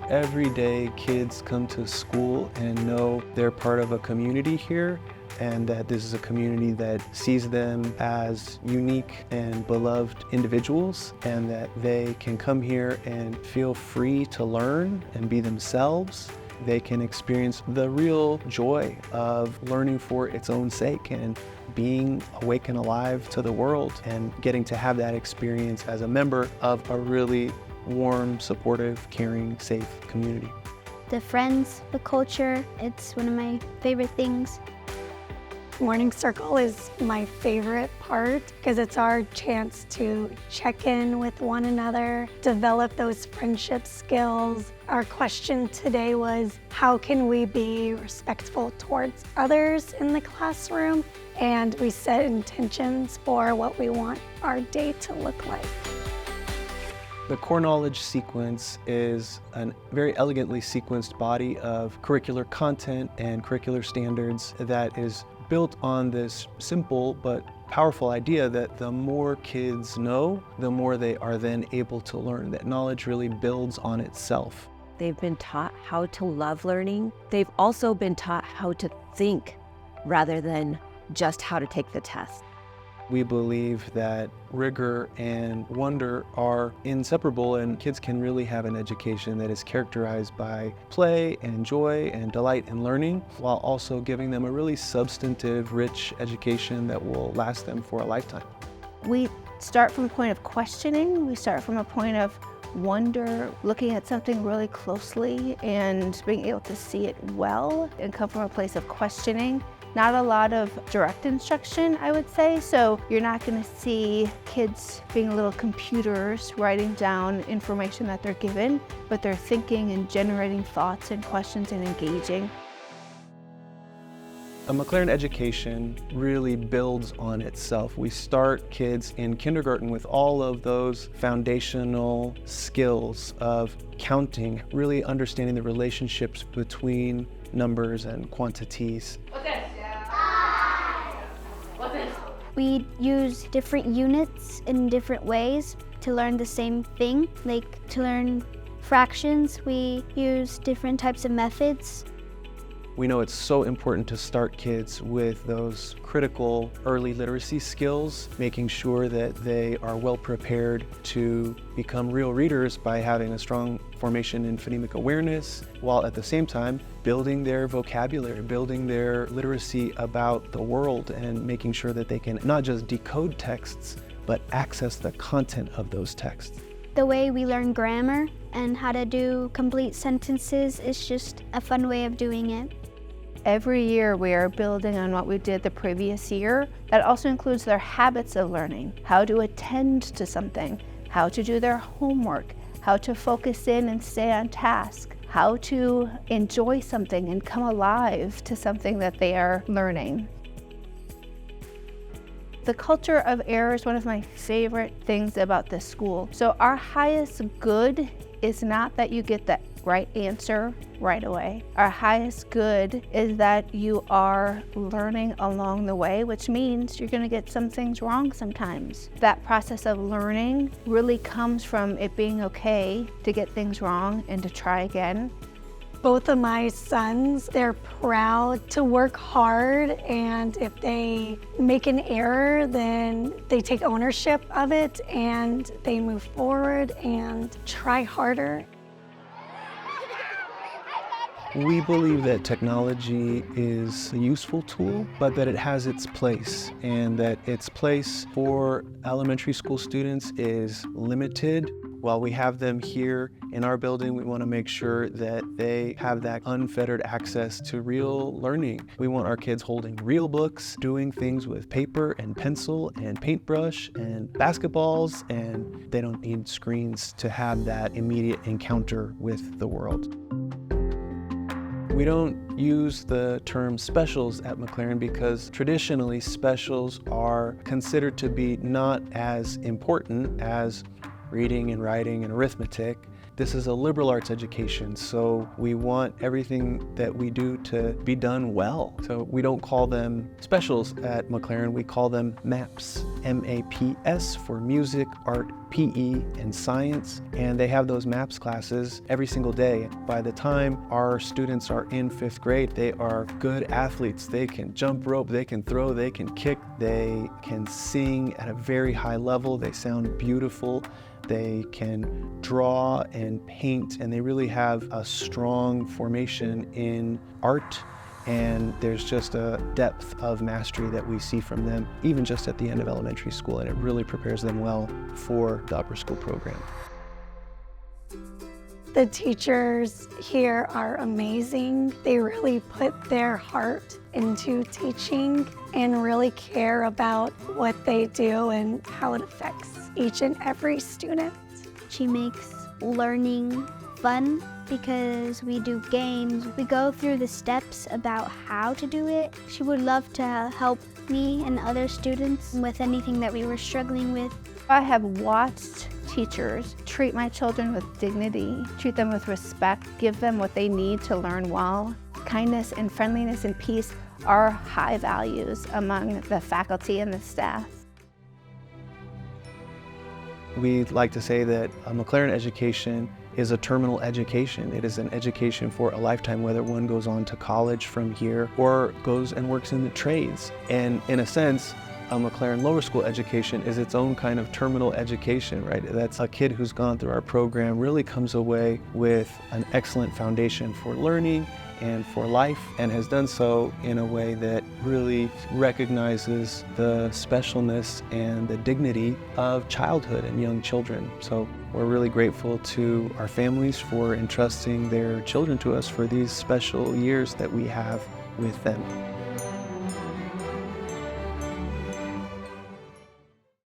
Every day, kids come to school and know they're part of a community here, and that this is a community that sees them as unique and beloved individuals, and that they can come here and feel free to learn and be themselves. They can experience the real joy of learning for its own sake and being awake and alive to the world, and getting to have that experience as a member of a really warm, supportive, caring, safe community. The friends, the culture, it's one of my favorite things. Morning Circle is my favorite part because it's our chance to check in with one another, develop those friendship skills. Our question today was, how can we be respectful towards others in the classroom? And we set intentions for what we want our day to look like. The core knowledge sequence is a very elegantly sequenced body of curricular content and curricular standards that is built on this simple but powerful idea that the more kids know, the more they are then able to learn. That knowledge really builds on itself. They've been taught how to love learning. They've also been taught how to think rather than just how to take the test. We believe that rigor and wonder are inseparable, and kids can really have an education that is characterized by play and joy and delight in learning, while also giving them a really substantive, rich education that will last them for a lifetime. We start from a point of questioning. We start from a point of wonder, looking at something really closely and being able to see it well, and come from a place of questioning. Not a lot of direct instruction, I would say, so you're not going to see kids being little computers writing down information that they're given, but they're thinking and generating thoughts and questions and engaging. A MacLaren education really builds on itself. We start kids in kindergarten with all of those foundational skills of counting, really understanding the relationships between numbers and quantities. Okay. We use different units in different ways to learn the same thing. Like to learn fractions, we use different types of methods. We know it's so important to start kids with those critical early literacy skills, making sure that they are well prepared to become real readers by having a strong formation in phonemic awareness, while at the same time building their vocabulary, building their literacy about the world, and making sure that they can not just decode texts, but access the content of those texts. The way we learn grammar and how to do complete sentences is just a fun way of doing it. Every year we are building on what we did the previous year. That also includes their habits of learning, how to attend to something, how to do their homework, how to focus in and stay on task, how to enjoy something and come alive to something that they are learning. The culture of error is one of my favorite things about this school. So our highest good is not that you get the right answer right away. Our highest good is that you are learning along the way, which means you're going to get some things wrong sometimes. That process of learning really comes from it being okay to get things wrong and to try again. Both of my sons, they're proud to work hard, and if they make an error, then they take ownership of it and they move forward and try harder. We believe that technology is a useful tool, but that it has its place, and that its place for elementary school students is limited. While we have them here in our building, we want to make sure that they have that unfettered access to real learning. We want our kids holding real books, doing things with paper and pencil and paintbrush and basketballs, and they don't need screens to have that immediate encounter with the world. We don't use the term specials at MacLaren because traditionally specials are considered to be not as important as reading and writing and arithmetic. This is a liberal arts education, so we want everything that we do to be done well. So we don't call them specials at MacLaren, we call them MAPS, M-A-P-S, for music, art, PE, and science. And they have those MAPS classes every single day. By the time our students are in 5th grade, they are good athletes. They can jump rope, they can throw, they can kick, they can sing at a very high level, they sound beautiful. They can draw and paint, and they really have a strong formation in art, and there's just a depth of mastery that we see from them, even just at the end of elementary school, and it really prepares them well for the upper school program. The teachers here are amazing. They really put their heart into teaching and really care about what they do and how it affects each and every student. She makes learning fun because we do games. We go through the steps about how to do it. She would love to help me and other students with anything that we were struggling with. I have watched teachers treat my children with dignity, treat them with respect, give them what they need to learn well. Kindness and friendliness and peace are high values among the faculty and the staff. We like to say that a MacLaren education is a terminal education. It is an education for a lifetime, whether one goes on to college from here or goes and works in the trades. And in a sense, a MacLaren Lower School education is its own kind of terminal education, right? That's a kid who's gone through our program really comes away with an excellent foundation for learning and for life, and has done so in a way that really recognizes the specialness and the dignity of childhood and young children. So we're really grateful to our families for entrusting their children to us for these special years that we have with them.